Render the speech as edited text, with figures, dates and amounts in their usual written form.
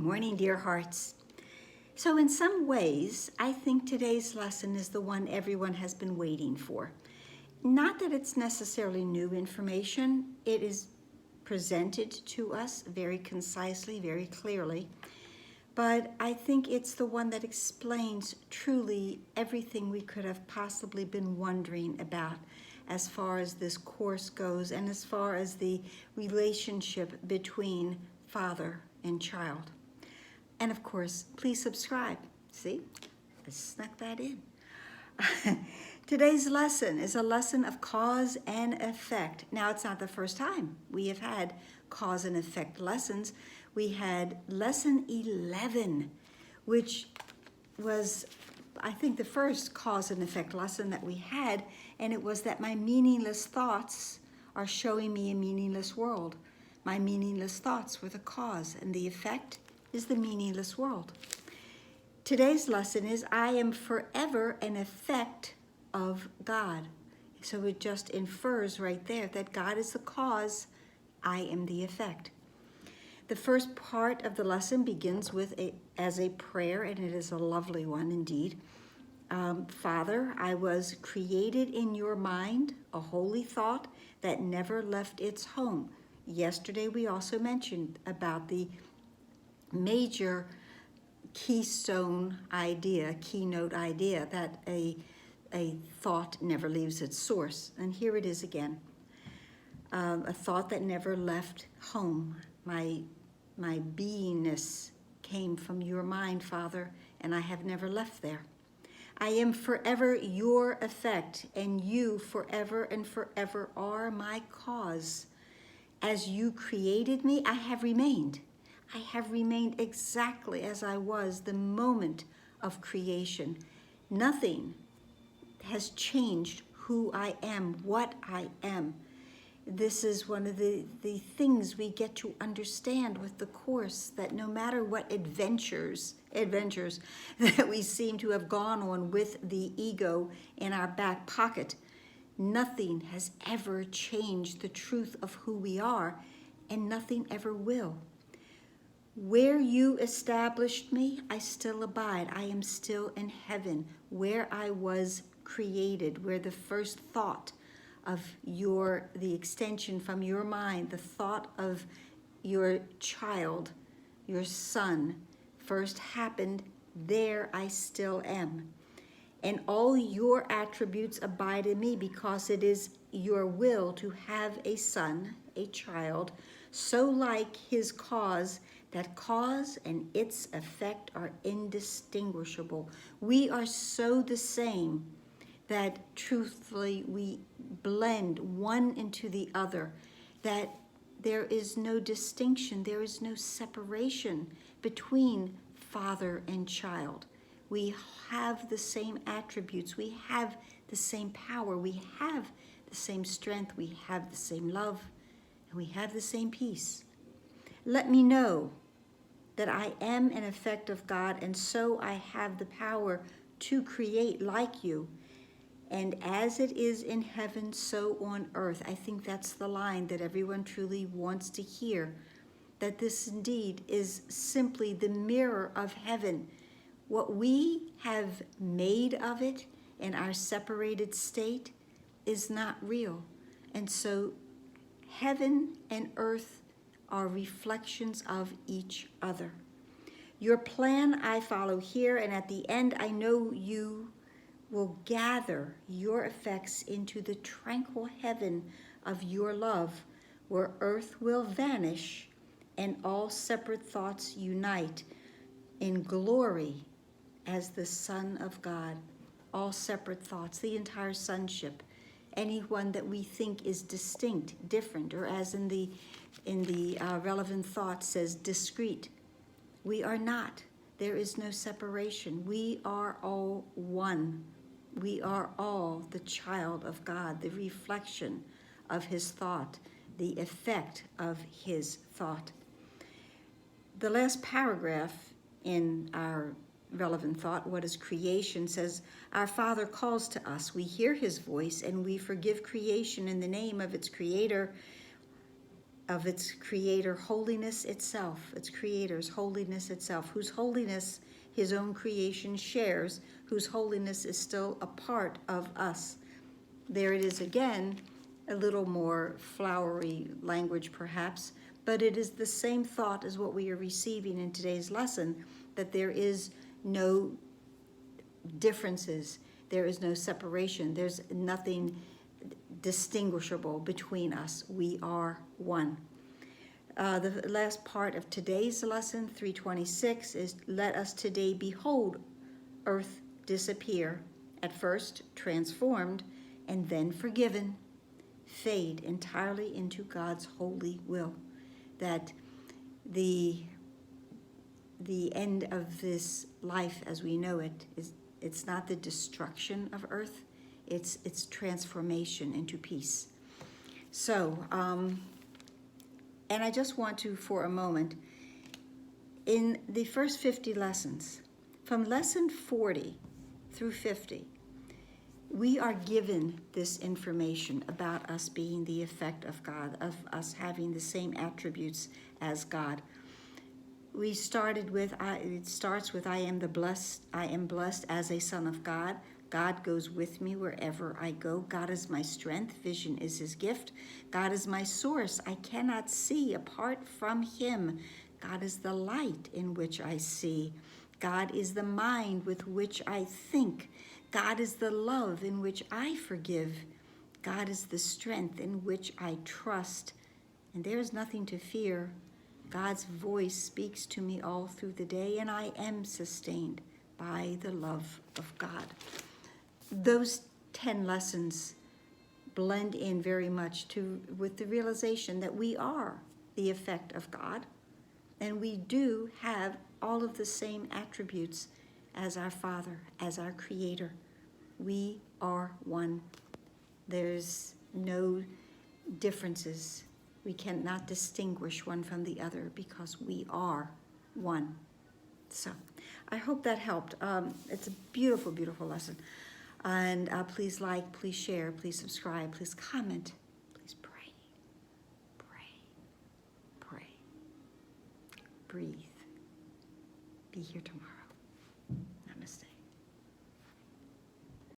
morning, dear hearts. So in some ways, I think today's lesson is the one everyone has been waiting for. Not that it's necessarily new information. It is presented to us very concisely, very clearly. But I think it's the one that explains truly everything we could have possibly been wondering about as far as this course goes and as far as the relationship between father and child. And of course, please subscribe. See, I snuck that in. Today's lesson is a lesson of cause and effect. Now, it's not the first time we have had cause and effect lessons. We had lesson 11, which was, I think, the first cause and effect lesson that we had, and it was that my meaningless thoughts are showing me a meaningless world. My meaningless thoughts were the cause, and the effect is the meaningless world. Today's lesson is I am forever an effect of God. So it just infers right there that God is the cause, I am the effect. The first part of the lesson begins with as a prayer, and it is a lovely one indeed. Father, I was created in your mind, a holy thought that never left its home. Yesterday we also mentioned about the major keynote idea that a thought never leaves its source. And here it is again. A thought that never left home. My beingness came from your mind, Father, and I have never left there. I am forever your effect, and you forever and forever are my cause. As you created me, I have remained. I have remained exactly as I was the moment of creation. Nothing has changed who I am, what I am. This is one of the things we get to understand with the Course, that no matter what adventures that we seem to have gone on with the ego in our back pocket, nothing has ever changed the truth of who we are, and nothing ever will. Where you established me, I still abide. I am still in heaven, where I was created, where the first thought of the extension from your mind, the thought of your child, your son, first happened, there I still am. And all your attributes abide in me, because it is your will to have a son, a child, so like his cause, that cause and its effect are indistinguishable. We are so the same that truthfully we blend one into the other, that there is no distinction, there is no separation between father and child. We have the same attributes, we have the same power, we have the same strength, we have the same love, and we have the same peace. Let me know that I am an effect of God, and so I have the power to create like you. And as it is in heaven, so on earth. I think that's the line that everyone truly wants to hear, that this indeed is simply the mirror of heaven. What we have made of it in our separated state is not real. And so heaven and earth are reflections of each other. Your plan I follow here, and at the end I know you will gather your effects into the tranquil heaven of your love, where earth will vanish and all separate thoughts unite in glory as the Son of God. All separate thoughts, the entire sonship, anyone that we think is distinct, different, or as in the relevant thought says, discrete. We are not. There is no separation. We are all one. We are all the child of God, the reflection of his thought, the effect of his thought. The last paragraph in our relevant thought, what is creation, says, our Father calls to us. We hear his voice and we forgive creation in the name of its creator, of its creator holiness itself, its creator's holiness itself, whose holiness his own creation shares, whose holiness is still a part of us. There it is again, a little more flowery language perhaps, but it is the same thought as what we are receiving in today's lesson, that there is no differences, there is no separation, there's nothing distinguishable between us. We are one. The last part of today's lesson, 326, is let us today behold earth disappear, at first transformed and then forgiven, fade entirely into God's holy will. That the end of this life as we know it is, it's not the destruction of earth, it's transformation into peace. So, and I just want to, for a moment, in the first 50 lessons, from lesson 40 through 50, we are given this information about us being the effect of God, of us having the same attributes as God. We started with, it starts with, I am blessed as a son of God. God goes with me wherever I go. God is my strength. Vision is his gift. God is my source. I cannot see apart from him. God is the light in which I see. God is the mind with which I think. God is the love in which I forgive. God is the strength in which I trust. And there is nothing to fear. God's voice speaks to me all through the day, and I am sustained by the love of God. Those 10 lessons blend in very much with the realization that we are the effect of God, and we do have all of the same attributes as our Father, as our Creator. We are one. There's no differences. We cannot distinguish one from the other because we are one. So I hope that helped. It's a beautiful, beautiful lesson. And please like, please share, please subscribe, please comment, please pray, pray, pray, breathe. Be here tomorrow.